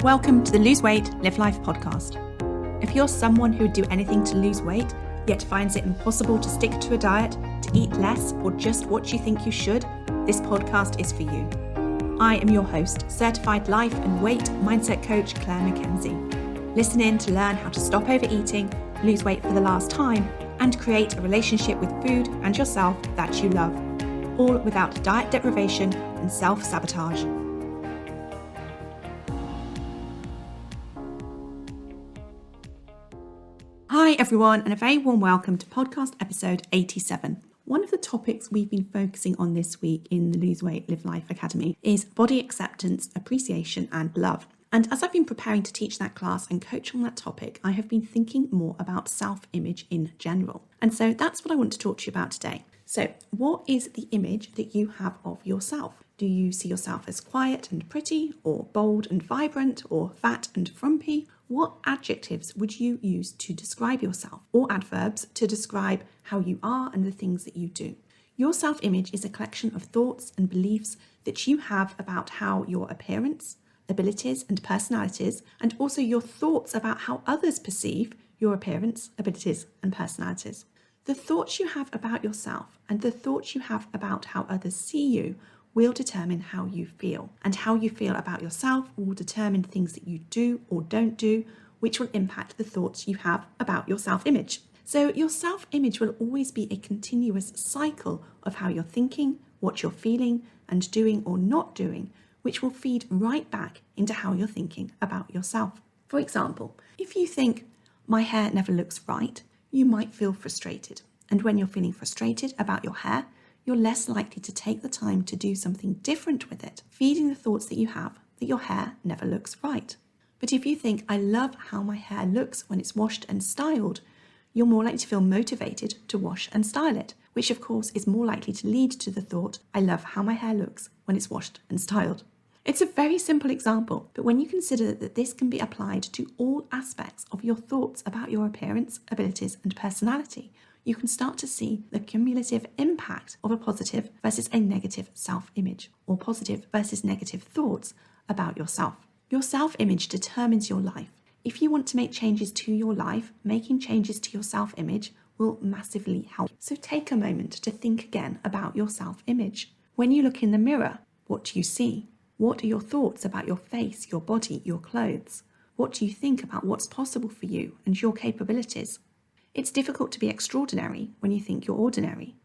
Welcome to the Lose Weight, Live Life podcast. If you're someone who would do anything to lose weight, yet finds it impossible to stick to a diet, to eat less, or just what you think you should, this podcast is for you. I am your host, certified life and weight mindset coach Clair MACKENZIE. Listen in to learn how to stop overeating, lose weight for the last time, and create a relationship with food and yourself that you love, all without diet deprivation and self-sabotage. Hi everyone, and a very warm welcome to podcast episode 87. One of the topics we've been focusing on this week in the Lose Weight, Live Life Academy is body acceptance, appreciation and love. And as I've been preparing to teach that class and coach on that topic, I have been thinking more about self-image in general. And so that's what I want to talk to you about today. So what is the image that you have of yourself? Do you see yourself as quiet and pretty, or bold and vibrant, or fat and frumpy? What adjectives would you use to describe yourself, or adverbs to describe how you are and the things that you do? Your self-image is a collection of thoughts and beliefs that you have about how your appearance, abilities and personalities, and also your thoughts about how others perceive your appearance, abilities and personalities. The thoughts you have about yourself and the thoughts you have about how others see you will determine how you feel, and how you feel about yourself will determine things that you do or don't do, which will impact the thoughts you have about your self-image. So your self-image will always be a continuous cycle of how you're thinking, what you're feeling and doing or not doing, which will feed right back into how you're thinking about yourself. For example, if you think, my hair never looks right, you might feel frustrated. And when you're feeling frustrated about your hair, you're less likely to take the time to do something different with it, feeding the thoughts that you have that your hair never looks right. But if you think, I love how my hair looks when it's washed and styled, you're more likely to feel motivated to wash and style it, which of course is more likely to lead to the thought, I love how my hair looks when it's washed and styled. It's a very simple example, but when you consider that this can be applied to all aspects of your thoughts about your appearance, abilities and personality, you can start to see the cumulative impact of a positive versus a negative self-image, or positive versus negative thoughts about yourself. Your self-image determines your life. If you want to make changes to your life, making changes to your self-image will massively help. So take a moment to think again about your self-image. When you look in the mirror, what do you see? What are your thoughts about your face, your body, your clothes? What do you think about what's possible for you and your capabilities? It's difficult to be extraordinary when you think you're ordinary.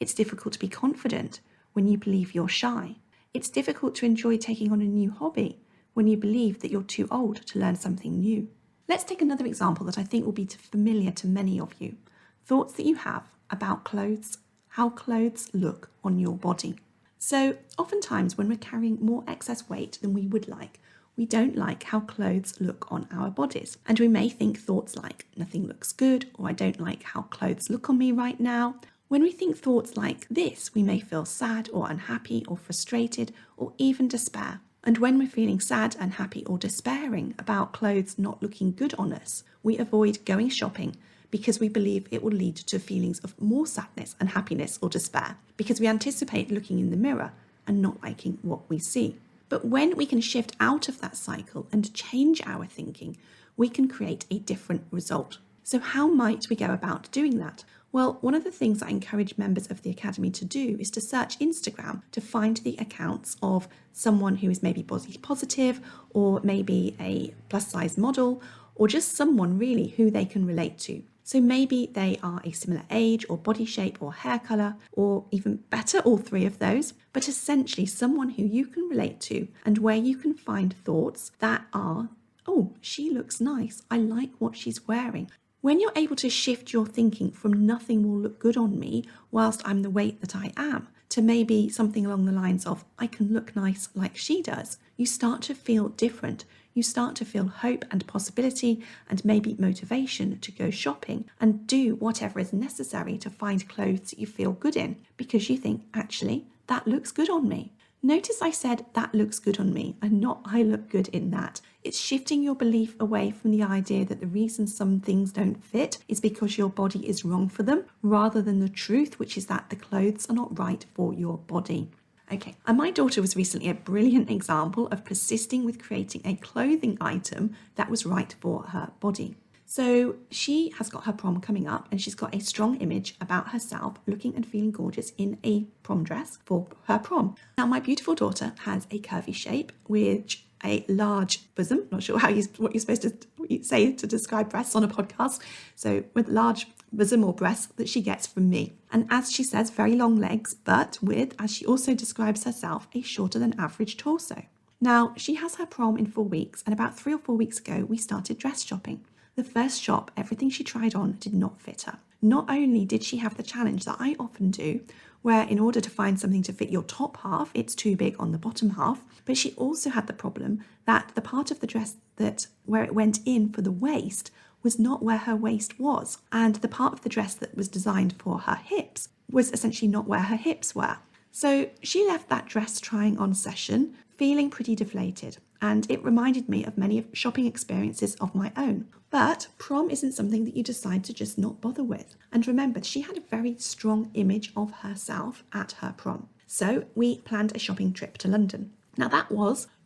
It's difficult to be confident when you believe you're shy. It's difficult to enjoy taking on a new hobby when you believe that you're too old to learn something new. Let's take another example that I think will be familiar to many of you. Thoughts that you have about clothes, how clothes look on your body. So oftentimes when we're carrying more excess weight than we would like, we don't like how clothes look on our bodies. And we may think thoughts like, nothing looks good, or I don't like how clothes look on me right now. When we think thoughts like this, we may feel sad or unhappy or frustrated or even despair. And when we're feeling sad, unhappy or despairing about clothes not looking good on us, we avoid going shopping because we believe it will lead to feelings of more sadness, unhappiness or despair, because we anticipate looking in the mirror and not liking what we see. But when we can shift out of that cycle and change our thinking, we can create a different result. So how might we go about doing that? Well, one of the things I encourage members of the Academy to do is to search Instagram to find the accounts of someone who is maybe body positive, or maybe a plus size model, or just someone really who they can relate to. So maybe they are a similar age or body shape or hair colour, or even better, all three of those, but essentially someone who you can relate to and where you can find thoughts that are, oh, she looks nice, I like what she's wearing. When you're able to shift your thinking from nothing will look good on me whilst I'm the weight that I am, to maybe something along the lines of, I can look nice like she does, you start to feel different. You start to feel hope and possibility and maybe motivation to go shopping and do whatever is necessary to find clothes that you feel good in, because you think, actually, that looks good on me. Notice I said that looks good on me and not I look good in that. It's shifting your belief away from the idea that the reason some things don't fit is because your body is wrong for them, rather than the truth, which is that the clothes are not right for your body. Okay, and my daughter was recently a brilliant example of persisting with creating a clothing item that was right for her body. So she has got her prom coming up and she's got a strong image about herself looking and feeling gorgeous in a prom dress for her prom. Now, my beautiful daughter has a curvy shape with a large bosom. Not sure what you're supposed to say to describe breasts on a podcast. So with large bosom or breasts that she gets from me. And as she says, very long legs, but with, as she also describes herself, a shorter than average torso. Now, she has her prom in 4 weeks, and about 3 or 4 weeks ago, we started dress shopping. The first shop, everything she tried on did not fit her. Not only did she have the challenge that I often do, where in order to find something to fit your top half, it's too big on the bottom half, but she also had the problem that the part of the dress that where it went in for the waist was not where her waist was, and the part of the dress that was designed for her hips was essentially not where her hips were. So she left that dress trying on session feeling pretty deflated, and it reminded me of many shopping experiences of my own. But prom isn't something that you decide to just not bother with. And remember, she had a very strong image of herself at her prom. So we planned a shopping trip to London. Now that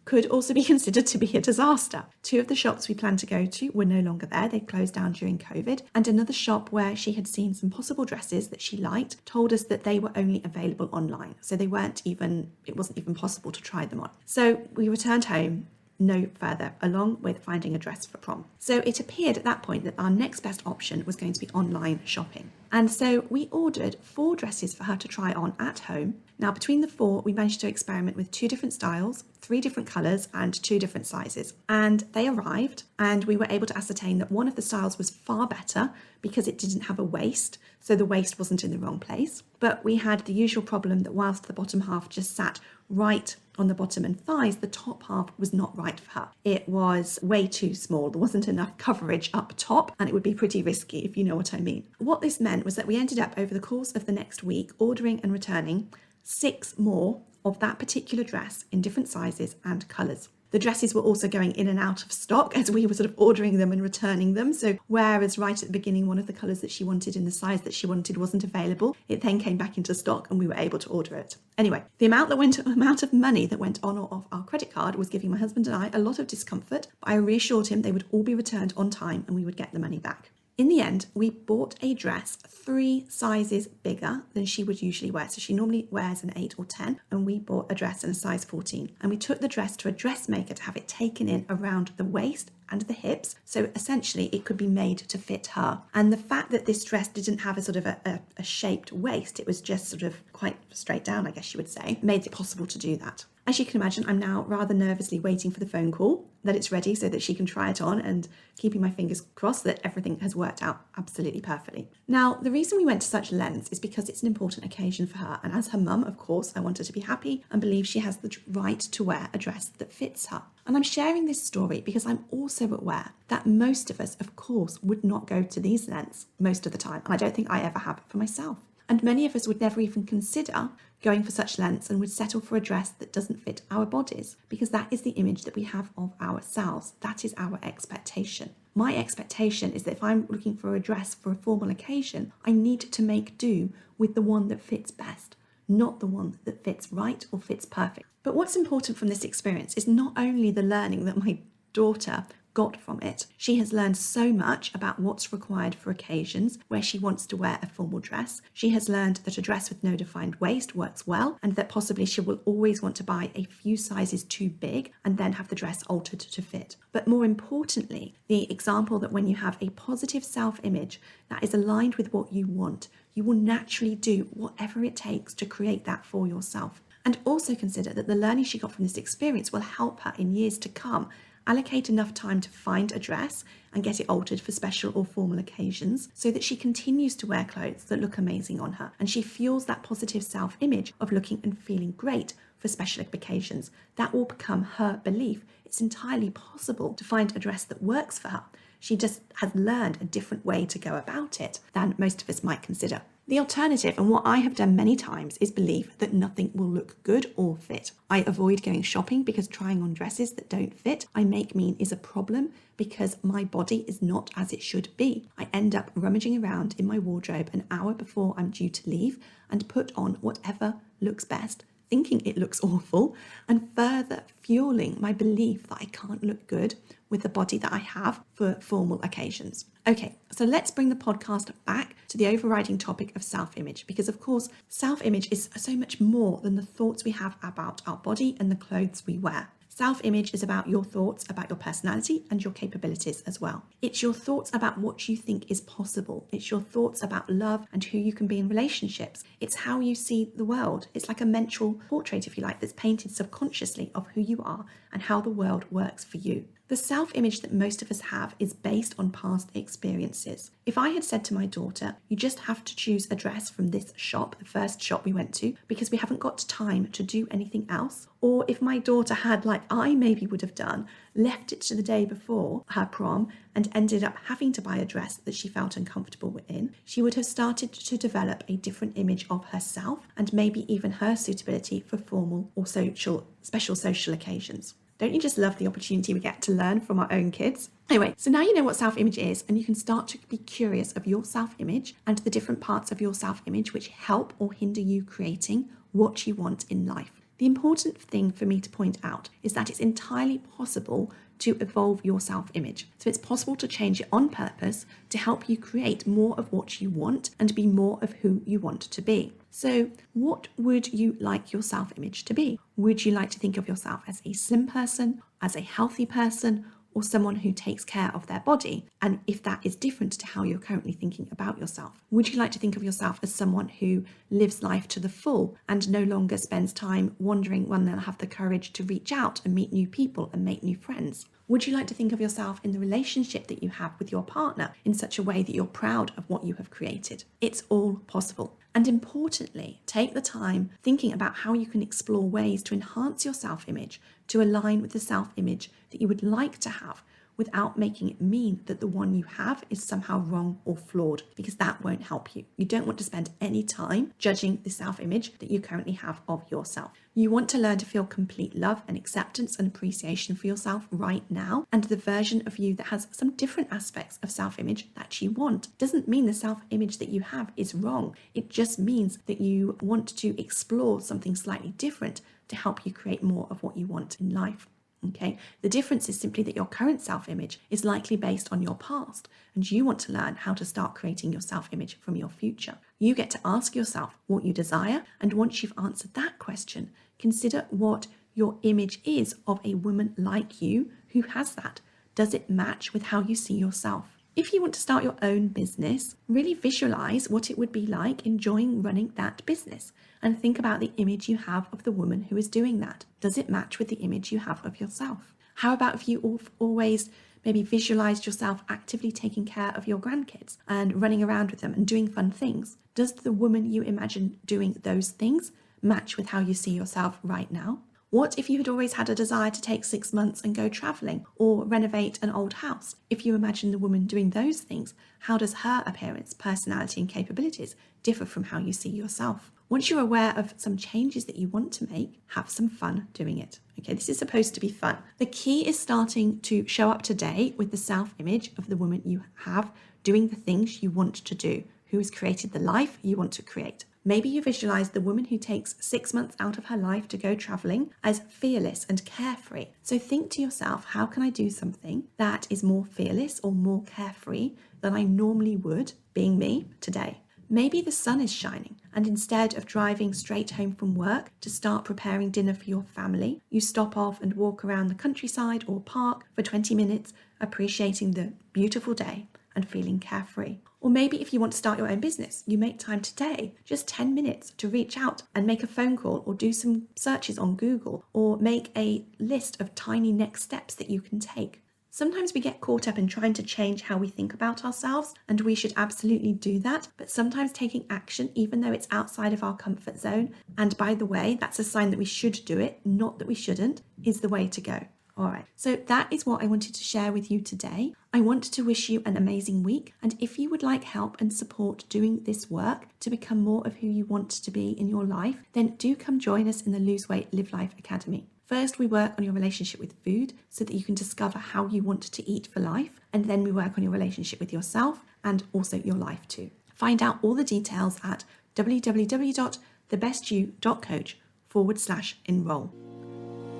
could also be considered to be a disaster. 2 of the shops we planned to go to were no longer there. They closed down during COVID. And another shop where she had seen some possible dresses that she liked told us that they were only available online. So it wasn't even possible to try them on. So we returned home no further along with finding a dress for prom. So it appeared at that point that our next best option was going to be online shopping. And so we ordered 4 dresses for her to try on at home. Now, between the 4, we managed to experiment with 2 different styles, 3 different colours and 2 different sizes. And they arrived and we were able to ascertain that one of the styles was far better because it didn't have a waist, so the waist wasn't in the wrong place. But we had the usual problem that whilst the bottom half just sat right on the bottom and thighs, the top half was not right for her. It was way too small. There wasn't enough coverage up top, and it would be pretty risky, if you know what I mean. What this meant was that we ended up over the course of the next week ordering and returning 6 more of that particular dress in different sizes and colours. The dresses were also going in and out of stock as we were sort of ordering them and returning them. So whereas right at the beginning, one of the colours that she wanted in the size that she wanted wasn't available, it then came back into stock and we were able to order it. Anyway, the amount of money that went on or off our credit card was giving my husband and I a lot of discomfort, but I reassured him they would all be returned on time and we would get the money back. In the end, we bought a dress 3 sizes bigger than she would usually wear. So she normally wears an 8 or 10, and we bought a dress in a size 14. And we took the dress to a dressmaker to have it taken in around the waist and the hips. So essentially it could be made to fit her. And the fact that this dress didn't have a sort of a shaped waist, it was just sort of quite straight down, I guess you would say, made it possible to do that. As you can imagine, I'm now rather nervously waiting for the phone call that it's ready so that she can try it on, and keeping my fingers crossed that everything has worked out absolutely perfectly. Now, the reason we went to such lengths is because it's an important occasion for her, and as her mum, of course, I want her to be happy and believe she has the right to wear a dress that fits her. And I'm sharing this story because I'm also aware that most of us, of course, would not go to these lengths most of the time, and I don't think I ever have for myself. And many of us would never even consider going for such lengths and would settle for a dress that doesn't fit our bodies, because that is the image that we have of ourselves. That is our expectation. My expectation is that if I'm looking for a dress for a formal occasion, I need to make do with the one that fits best, not the one that fits right or fits perfect. But what's important from this experience is not only the learning that my daughter got from it. She has learned so much about what's required for occasions where she wants to wear a formal dress. She has learned that a dress with no defined waist works well, and that possibly she will always want to buy a few sizes too big and then have the dress altered to fit. But more importantly, the example that when you have a positive self-image that is aligned with what you want, you will naturally do whatever it takes to create that for yourself. And also consider that the learning she got from this experience will help her in years to come allocate enough time to find a dress and get it altered for special or formal occasions so that she continues to wear clothes that look amazing on her, and she fuels that positive self-image of looking and feeling great for special occasions. That will become her belief. It's entirely possible to find a dress that works for her. She just has learned a different way to go about it than most of us might consider. The alternative, and what I have done many times, is believe that nothing will look good or fit. I avoid going shopping because trying on dresses that don't fit I make mean is a problem because my body is not as it should be. I end up rummaging around in my wardrobe an hour before I'm due to leave and put on whatever looks best, thinking it looks awful and further fueling my belief that I can't look good with the body that I have for formal occasions. Okay, so let's bring the podcast back to the overriding topic of self-image, because of course, self-image is so much more than the thoughts we have about our body and the clothes we wear. Self-image is about your thoughts about your personality and your capabilities as well. It's your thoughts about what you think is possible. It's your thoughts about love and who you can be in relationships. It's how you see the world. It's like a mental portrait, if you like, that's painted subconsciously of who you are and how the world works for you. The self-image that most of us have is based on past experiences. If I had said to my daughter, you just have to choose a dress from this shop, the first shop we went to, because we haven't got time to do anything else, or if my daughter had, like I maybe would have done, left it to the day before her prom and ended up having to buy a dress that she felt uncomfortable in, she would have started to develop a different image of herself and maybe even her suitability for formal or special social occasions. Don't you just love the opportunity we get to learn from our own kids? Anyway, so now you know what self-image is, and you can start to be curious of your self-image and the different parts of your self-image which help or hinder you creating what you want in life. The important thing for me to point out is that it's entirely possible to evolve your self-image. So it's possible to change it on purpose to help you create more of what you want and be more of who you want to be. So what would you like your self-image to be? Would you like to think of yourself as a slim person, as a healthy person, or someone who takes care of their body? And if that is different to how you're currently thinking about yourself, would you like to think of yourself as someone who lives life to the full and no longer spends time wondering when they'll have the courage to reach out and meet new people and make new friends? Would you like to think of yourself in the relationship that you have with your partner in such a way that you're proud of what you have created? It's all possible. And importantly, take the time thinking about how you can explore ways to enhance your self-image to align with the self-image that you would like to have, without making it mean that the one you have is somehow wrong or flawed, because that won't help you. You don't want to spend any time judging the self-image that you currently have of yourself. You want to learn to feel complete love and acceptance and appreciation for yourself right now, and the version of you that has some different aspects of self-image that you want. Doesn't mean the self-image that you have is wrong. It just means that you want to explore something slightly different to help you create more of what you want in life. Okay, the difference is simply that your current self-image is likely based on your past, and you want to learn how to start creating your self-image from your future. You get to ask yourself what you desire, and once you've answered that question, consider what your image is of a woman like you who has that. Does it match with how you see yourself? If you want to start your own business, really visualize what it would be like enjoying running that business, and think about the image you have of the woman who is doing that. Does it match with the image you have of yourself? How about if you always maybe visualized yourself actively taking care of your grandkids and running around with them and doing fun things? Does the woman you imagine doing those things match with how you see yourself right now? What if you had always had a desire to take 6 months and go traveling or renovate an old house? If you imagine the woman doing those things, how does her appearance, personality and capabilities differ from how you see yourself? Once you're aware of some changes that you want to make, have some fun doing it. Okay, this is supposed to be fun. The key is starting to show up today with the self-image of the woman you have doing the things you want to do, who has created the life you want to create. Maybe you visualize the woman who takes 6 months out of her life to go traveling as fearless and carefree. So think to yourself, how can I do something that is more fearless or more carefree than I normally would, being me, today? Maybe the sun is shining, and instead of driving straight home from work to start preparing dinner for your family, you stop off and walk around the countryside or park for 20 minutes, appreciating the beautiful day and feeling carefree. Or maybe if you want to start your own business, you make time today, just 10 minutes to reach out and make a phone call or do some searches on Google, or make a list of tiny next steps that you can take. Sometimes we get caught up in trying to change how we think about ourselves, and we should absolutely do that. But sometimes taking action, even though it's outside of our comfort zone, and by the way, that's a sign that we should do it, not that we shouldn't, is the way to go. All right, so that is what I wanted to share with you today. I want to wish you an amazing week. And if you would like help and support doing this work to become more of who you want to be in your life, then do come join us in the Lose Weight, Live Life Academy. First, we work on your relationship with food so that you can discover how you want to eat for life. And then we work on your relationship with yourself and also your life too. Find out all the details at www.thebestyou.coach coach.com/enroll.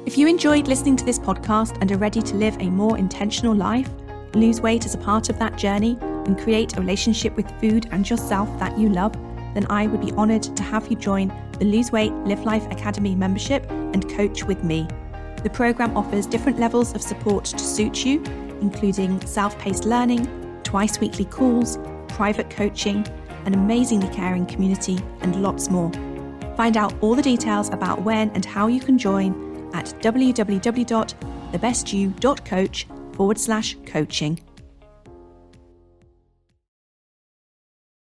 If you enjoyed listening to this podcast and are ready to live a more intentional life, lose weight as a part of that journey, and create a relationship with food and yourself that you love, then I would be honoured to have you join the Lose Weight Live Life Academy membership and coach with me. The programme offers different levels of support to suit you, including self-paced learning, twice weekly calls, private coaching, an amazingly caring community, and lots more. Find out all the details about when and how you can join at www.thebestyou.coach/coaching.